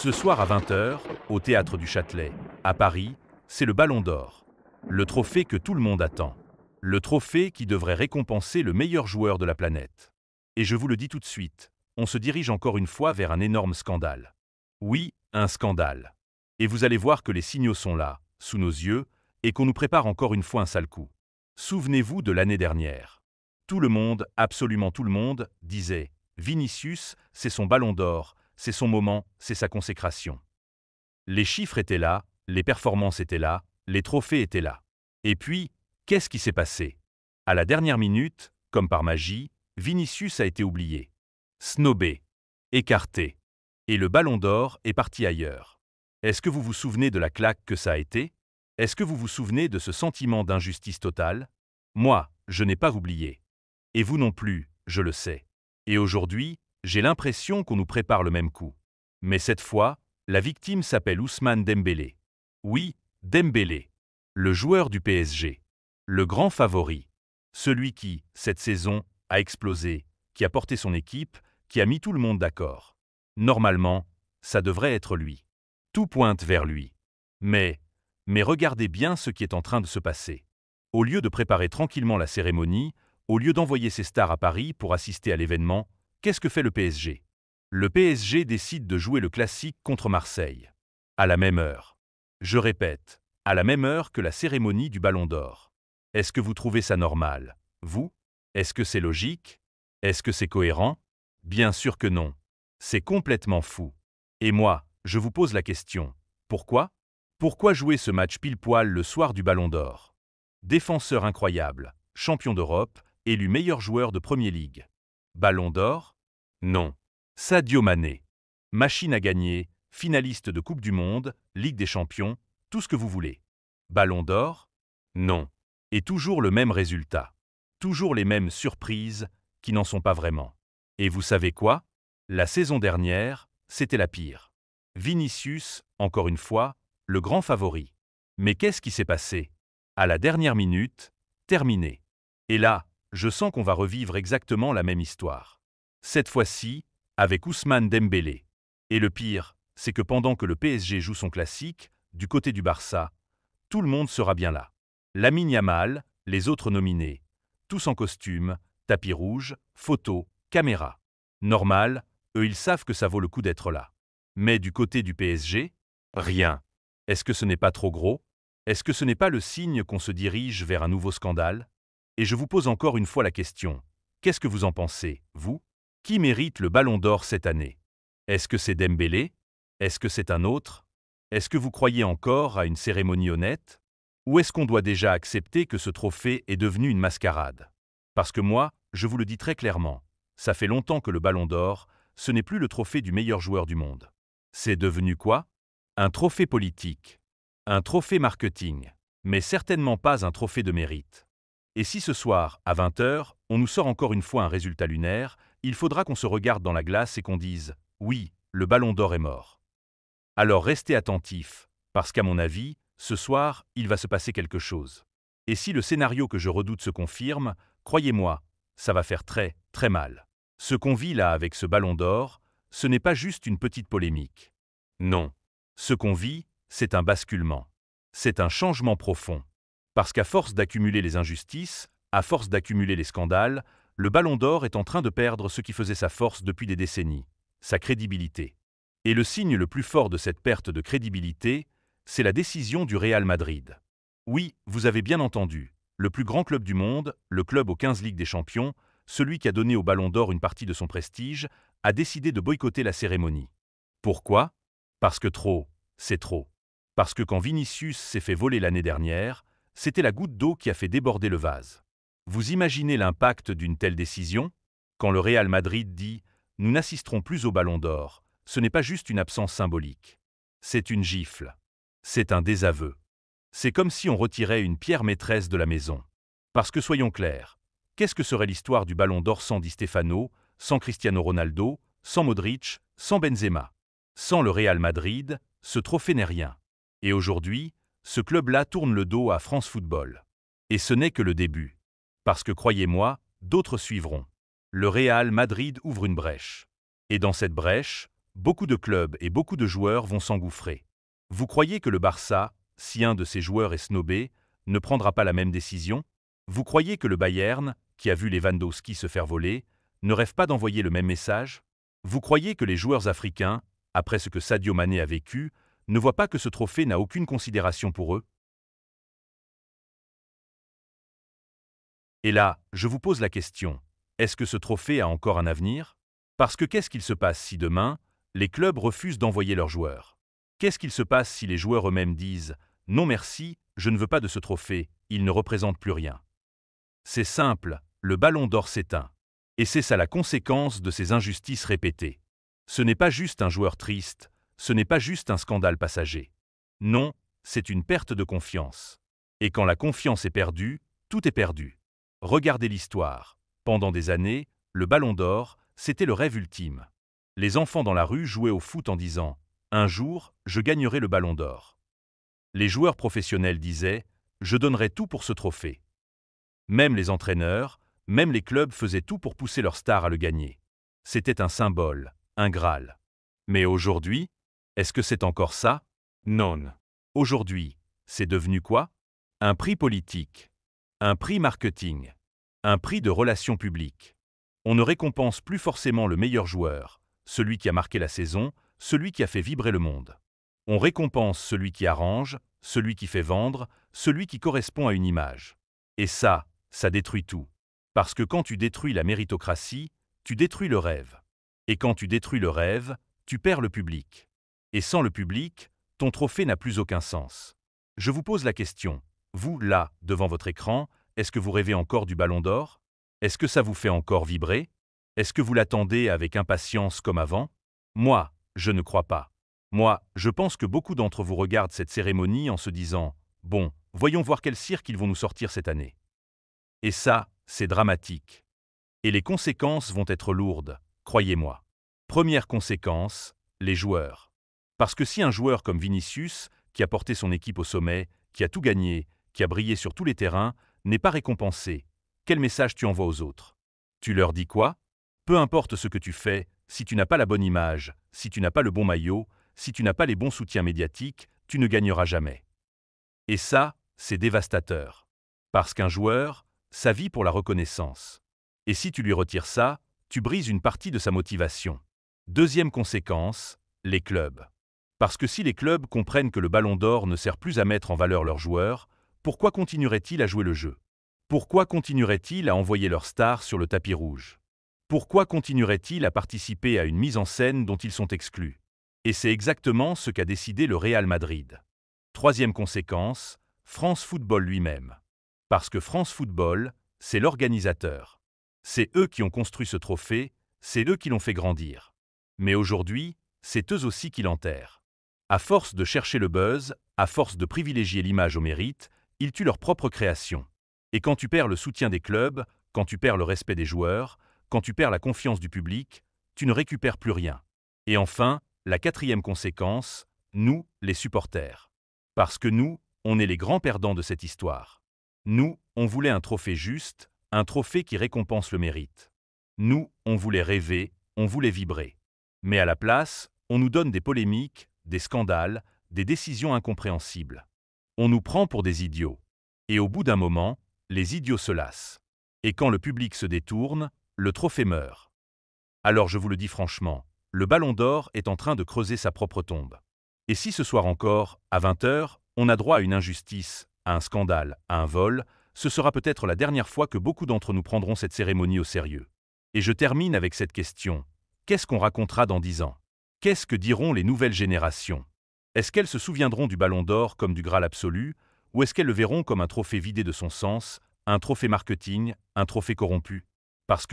Ce soir à 20 h, au Théâtre du Châtelet, à Paris, c'est le Ballon d'Or. Le trophée que tout le monde attend. Le trophée qui devrait récompenser le meilleur joueur de la planète. Et je vous le dis tout de suite, on se dirige encore une fois vers un énorme scandale. Oui, un scandale. Et vous allez voir que les signaux sont là, sous nos yeux, et qu'on nous prépare encore une fois un sale coup. Souvenez-vous de l'année dernière. Tout le monde, absolument tout le monde, disait « Vinicius, c'est son Ballon d'Or, c'est son moment, c'est sa consécration ». Les chiffres étaient là, les performances étaient là, les trophées étaient là. Et puis, qu'est-ce qui s'est passé? À la dernière minute, comme par magie, Vinicius a été oublié, snobé, écarté. Et le Ballon d'Or est parti ailleurs. Est-ce que vous vous souvenez de la claque que ça a été? Est-ce que vous vous souvenez de ce sentiment d'injustice totale? Moi, je n'ai pas oublié. Et vous non plus, je le sais. Et aujourd'hui, j'ai l'impression qu'on nous prépare le même coup. Mais cette fois, la victime s'appelle Ousmane Dembélé. Oui, Dembélé. Le joueur du PSG. Le grand favori. Celui qui, cette saison, a explosé, qui a porté son équipe, qui a mis tout le monde d'accord. Normalement, ça devrait être lui. Tout pointe vers lui. Mais regardez bien ce qui est en train de se passer. Au lieu de préparer tranquillement la cérémonie, au lieu d'envoyer ses stars à Paris pour assister à l'événement, qu'est-ce que fait le PSG? Le PSG décide de jouer le classique contre Marseille. À la même heure. Je répète, à la même heure que la cérémonie du Ballon d'Or. Est-ce que vous trouvez ça normal, vous? Est-ce que c'est logique? Est-ce que c'est cohérent? Bien sûr que non. C'est complètement fou. Et moi, je vous pose la question. Pourquoi? Pourquoi jouer ce match pile-poil le soir du Ballon d'Or? Défenseur incroyable, champion d'Europe, élu meilleur joueur de Premier League. Ballon d'Or? Non. Sadio Mané. Machine à gagner, finaliste de Coupe du Monde, Ligue des Champions, tout ce que vous voulez. Ballon d'Or? Non. Et toujours le même résultat. Toujours les mêmes surprises qui n'en sont pas vraiment. Et vous savez quoi? La saison dernière, c'était la pire. Vinicius, encore une fois, le grand favori. Mais qu'est-ce qui s'est passé? À la dernière minute, terminé. Et là, je sens qu'on va revivre exactement la même histoire. Cette fois-ci, avec Ousmane Dembélé. Et le pire, c'est que pendant que le PSG joue son classique, du côté du Barça, tout le monde sera bien là. Lamine Yamal, les autres nominés, tous en costume, tapis rouge, photo, caméra. Normal, eux ils savent que ça vaut le coup d'être là. Mais du côté du PSG, rien. Est-ce que ce n'est pas trop gros? Est-ce que ce n'est pas le signe qu'on se dirige vers un nouveau scandale? Et je vous pose encore une fois la question. Qu'est-ce que vous en pensez, vous? Qui mérite le Ballon d'Or cette année? Est-ce que c'est Dembélé? Est-ce que c'est un autre? Est-ce que vous croyez encore à une cérémonie honnête? Ou est-ce qu'on doit déjà accepter que ce trophée est devenu une mascarade? Parce que moi, je vous le dis très clairement, ça fait longtemps que le Ballon d'Or, ce n'est plus le trophée du meilleur joueur du monde. C'est devenu quoi? Un trophée politique. Un trophée marketing. Mais certainement pas un trophée de mérite. Et si ce soir, à 20 h, on nous sort encore une fois un résultat lunaire, il faudra qu'on se regarde dans la glace et qu'on dise « Oui, le Ballon d'Or est mort ». Alors restez attentifs, parce qu'à mon avis, ce soir, il va se passer quelque chose. Et si le scénario que je redoute se confirme, croyez-moi, ça va faire très, très mal. Ce qu'on vit là avec ce Ballon d'Or, ce n'est pas juste une petite polémique. Non. Ce qu'on vit, c'est un basculement. C'est un changement profond. Parce qu'à force d'accumuler les injustices, à force d'accumuler les scandales, le Ballon d'Or est en train de perdre ce qui faisait sa force depuis des décennies, sa crédibilité. Et le signe le plus fort de cette perte de crédibilité, c'est la décision du Real Madrid. Oui, vous avez bien entendu, le plus grand club du monde, le club aux 15 Ligues des Champions, celui qui a donné au Ballon d'Or une partie de son prestige, a décidé de boycotter la cérémonie. Pourquoi? Parce que trop, c'est trop. Parce que quand Vinicius s'est fait voler l'année dernière, c'était la goutte d'eau qui a fait déborder le vase. Vous imaginez l'impact d'une telle décision? Quand le Real Madrid dit « Nous n'assisterons plus au Ballon d'Or », ce n'est pas juste une absence symbolique. C'est une gifle. C'est un désaveu. C'est comme si on retirait une pierre maîtresse de la maison. Parce que soyons clairs, qu'est-ce que serait l'histoire du Ballon d'Or sans Di Stefano, sans Cristiano Ronaldo, sans Modric, sans Benzema? Sans le Real Madrid, ce trophée n'est rien. Et aujourd'hui, ce club-là tourne le dos à France Football. Et ce n'est que le début. Parce que croyez-moi, d'autres suivront. Le Real Madrid ouvre une brèche. Et dans cette brèche, beaucoup de clubs et beaucoup de joueurs vont s'engouffrer. Vous croyez que le Barça, si un de ses joueurs est snobé, ne prendra pas la même décision? Vous croyez que le Bayern, qui a vu Lewandowski se faire voler, ne rêve pas d'envoyer le même message? Vous croyez que les joueurs africains, après ce que Sadio Mané a vécu, ne voient pas que ce trophée n'a aucune considération pour eux? Et là, je vous pose la question, est-ce que ce trophée a encore un avenir? Parce que qu'est-ce qu'il se passe si demain, les clubs refusent d'envoyer leurs joueurs? Qu'est-ce qu'il se passe si les joueurs eux-mêmes disent « Non merci, je ne veux pas de ce trophée, il ne représente plus rien ». C'est simple, le ballon d'or s'éteint. Et c'est ça la conséquence de ces injustices répétées. Ce n'est pas juste un joueur triste, ce n'est pas juste un scandale passager. Non, c'est une perte de confiance. Et quand la confiance est perdue, tout est perdu. Regardez l'histoire. Pendant des années, le ballon d'or, c'était le rêve ultime. Les enfants dans la rue jouaient au foot en disant « Un jour, je gagnerai le ballon d'or ». Les joueurs professionnels disaient « Je donnerai tout pour ce trophée ». Même les entraîneurs, même les clubs faisaient tout pour pousser leurs stars à le gagner. C'était un symbole, un Graal. Mais aujourd'hui, est-ce que c'est encore ça? Non. Aujourd'hui, c'est devenu quoi? Un prix politique, un prix marketing, un prix de relations publiques. On ne récompense plus forcément le meilleur joueur, celui qui a marqué la saison, celui qui a fait vibrer le monde. On récompense celui qui arrange, celui qui fait vendre, celui qui correspond à une image. Et ça détruit tout. Parce que quand tu détruis la méritocratie, tu détruis le rêve. Et quand tu détruis le rêve, tu perds le public. Et sans le public, ton trophée n'a plus aucun sens. Je vous pose la question, vous, là, devant votre écran, est-ce que vous rêvez encore du ballon d'or? Est-ce que ça vous fait encore vibrer? Est-ce que vous l'attendez avec impatience comme avant? Moi, je ne crois pas. Moi, je pense que beaucoup d'entre vous regardent cette cérémonie en se disant « Bon, voyons voir quel cirque ils vont nous sortir cette année ». Et ça, c'est dramatique. Et les conséquences vont être lourdes, croyez-moi. Première conséquence, les joueurs. Parce que si un joueur comme Vinicius, qui a porté son équipe au sommet, qui a tout gagné, qui a brillé sur tous les terrains, n'est pas récompensé, quel message tu envoies aux autres? Tu leur dis quoi? Peu importe ce que tu fais, si tu n'as pas la bonne image, si tu n'as pas le bon maillot, si tu n'as pas les bons soutiens médiatiques, tu ne gagneras jamais. Et ça, c'est dévastateur. Parce qu'un joueur, ça vit pour la reconnaissance. Et si tu lui retires ça, tu brises une partie de sa motivation. Deuxième conséquence, les clubs. Parce que si les clubs comprennent que le ballon d'or ne sert plus à mettre en valeur leurs joueurs, pourquoi continueraient-ils à jouer le jeu? Pourquoi continueraient-ils à envoyer leurs stars sur le tapis rouge? Pourquoi continueraient-ils à participer à une mise en scène dont ils sont exclus? Et c'est exactement ce qu'a décidé le Real Madrid. Troisième conséquence, France Football lui-même. Parce que France Football, c'est l'organisateur. C'est eux qui ont construit ce trophée, c'est eux qui l'ont fait grandir. Mais aujourd'hui, c'est eux aussi qui l'enterrent. À force de chercher le buzz, à force de privilégier l'image au mérite, ils tuent leur propre création. Et quand tu perds le soutien des clubs, quand tu perds le respect des joueurs, quand tu perds la confiance du public, tu ne récupères plus rien. Et enfin, la quatrième conséquence, nous, les supporters. Parce que nous, on est les grands perdants de cette histoire. Nous, on voulait un trophée juste, un trophée qui récompense le mérite. Nous, on voulait rêver, on voulait vibrer. Mais à la place, on nous donne des polémiques, des scandales, des décisions incompréhensibles. On nous prend pour des idiots. Et au bout d'un moment, les idiots se lassent. Et quand le public se détourne, le trophée meurt. Alors je vous le dis franchement, le ballon d'or est en train de creuser sa propre tombe. Et si ce soir encore, à 20h, on a droit à une injustice, à un scandale, à un vol, ce sera peut-être la dernière fois que beaucoup d'entre nous prendront cette cérémonie au sérieux. Et je termine avec cette question. Qu'est-ce qu'on racontera dans 10 ans? Qu'est-ce que diront les nouvelles générations? Est-ce qu'elles se souviendront du ballon d'or comme du Graal absolu, ou est-ce qu'elles le verront comme un trophée vidé de son sens, un trophée marketing, un trophée corrompu? Parce que